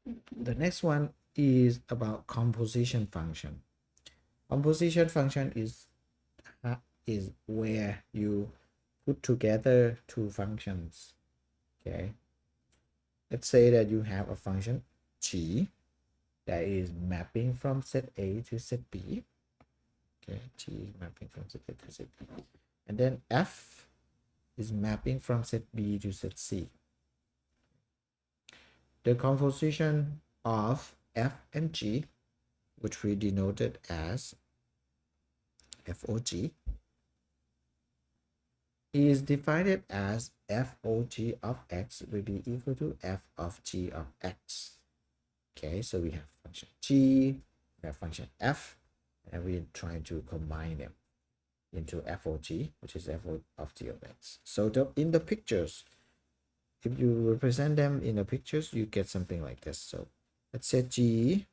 The next one is about composition function. Composition function is where you put together two functions. Okay, let's say that you have a function g that is mapping from set A to set B. Okay, g is mapping from set A to set B, and then f is mapping from set B to set C. The composition of f and g, which we denoted as FOG, is defined as FOG of x will be equal to f of g of x. Okay, so we have function g, we have function f, and we're trying to combine them into FOG, which is f of g of x. So in the pictures, if you represent them in the pictures, you get something like this. So let's say g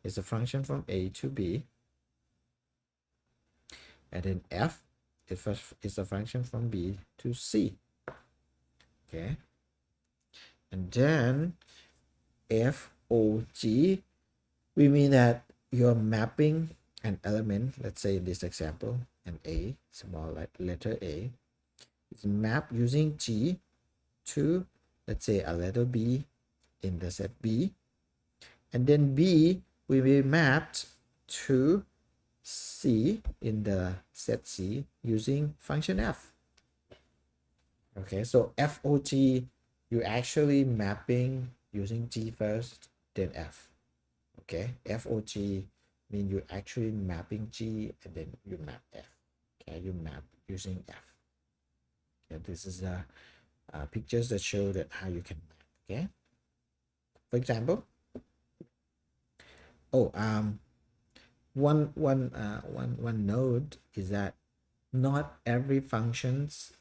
is a function from A to B, and then f is a function from B to C. Okay, and then FOG, we mean that you're mapping an element, let's say in this example, an A, small letter A, is mapped using G to, let's say, a letter B in the set B, and then B will be mapped to C in the set C using function f. Okay, so FOG, you actually mapping using G first, then F. Okay, FOG mean you actually mapping G and then you map F. Okay, you map using F. Okay, this is the pictures that show that how you can map. Okay, for example, one note is that not every functions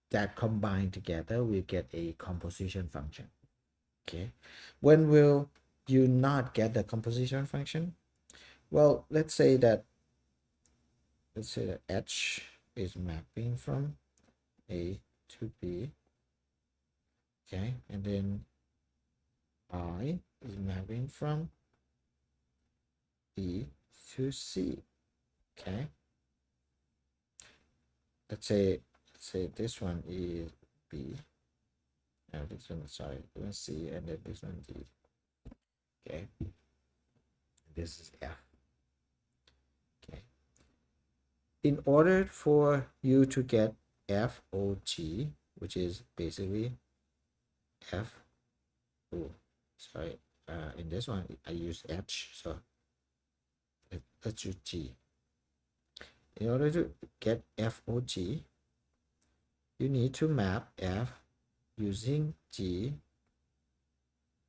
that combine together will get a composition function. Okay, when will you not get the composition function? Well, let's say that h is mapping from A to B. Okay, and then I is mapping from B to C. Okay, let's say this one is B, and this one, sorry, this one C, and then this one D. Okay, this is F. Okay, in order for you to get FOG, which is basically F, oh, sorry, in this one I use H, so let's use G. In order to get FOG, you need to map F using G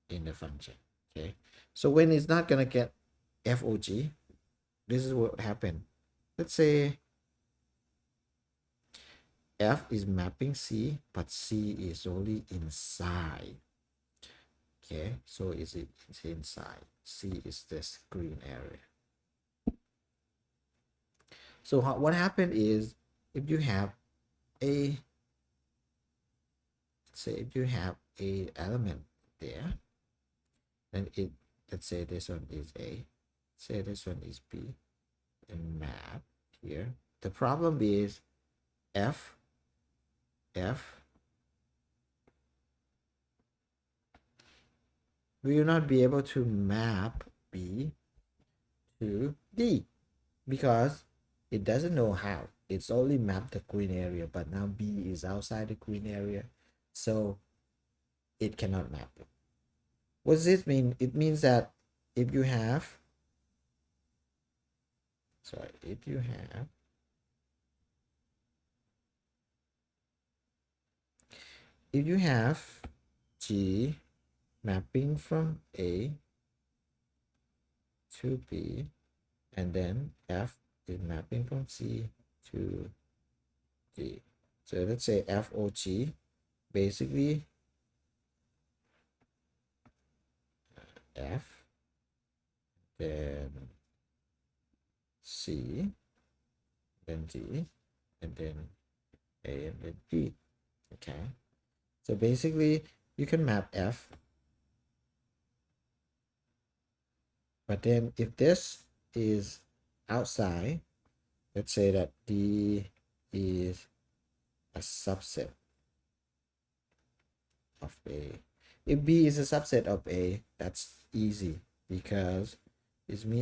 in the function. Okay, so when it's not gonna get FOG, this is what happened. Let's say F is mapping C, but C is only inside. Okay, so it's inside. C is this green area. So what happened is, if you have a, say if you have a element there, then let's say this one is A, say this one is B, and map here. The problem is F will not be able to map B to D because it doesn't know how. It's only mapped the green area, but now B is outside the green area, so it cannot map it. What does this mean? It means that if you have, if you have G mapping from A to B, and then F is mapping from C to D. So let's say FOG, basically F, then C, then D, and then A, and then B. Okay, so basically you can map F But then if this is outside, let's say that D is a subset of A. If B is a subset of A, that's easy, because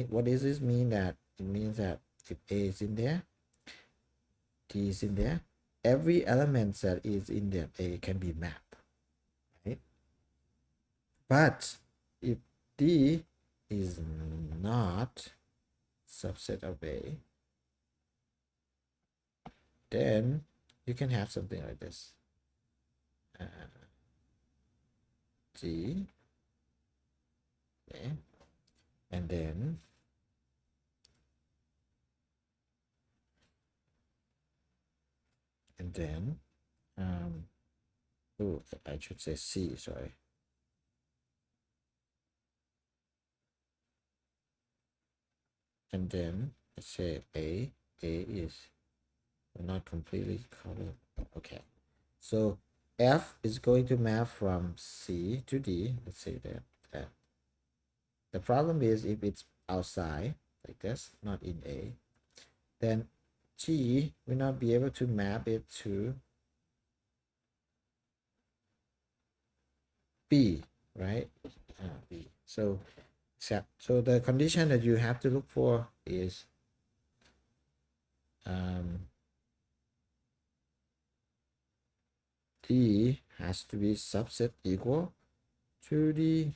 what does this mean? That it means that if A is in there, D is in there, every element that is in there A can be mapped, right? But if D is not subset of A, then you can have something like this. G, okay, and then oh, I should say C, sorry. And then let's say A is not completely covered. Okay, so F is going to map from C to D. Let's say that. The problem is if it's outside like this, not in A, then G will not be able to map it to B, right? B. So the condition that you have to look for is D has to be subset equal to the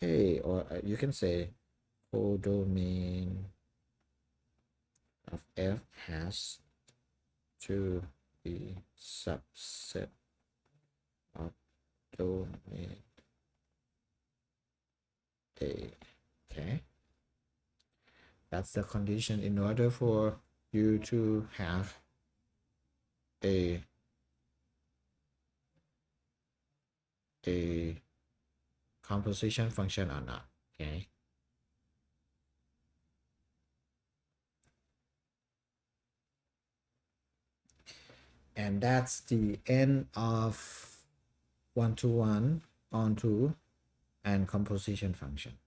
A, or you can say codomain of F has to be subset of domain A. Okay, that's the condition in order for you to have a composition function or not. Okay, and that's the end of one-to-one, onto, and composition function.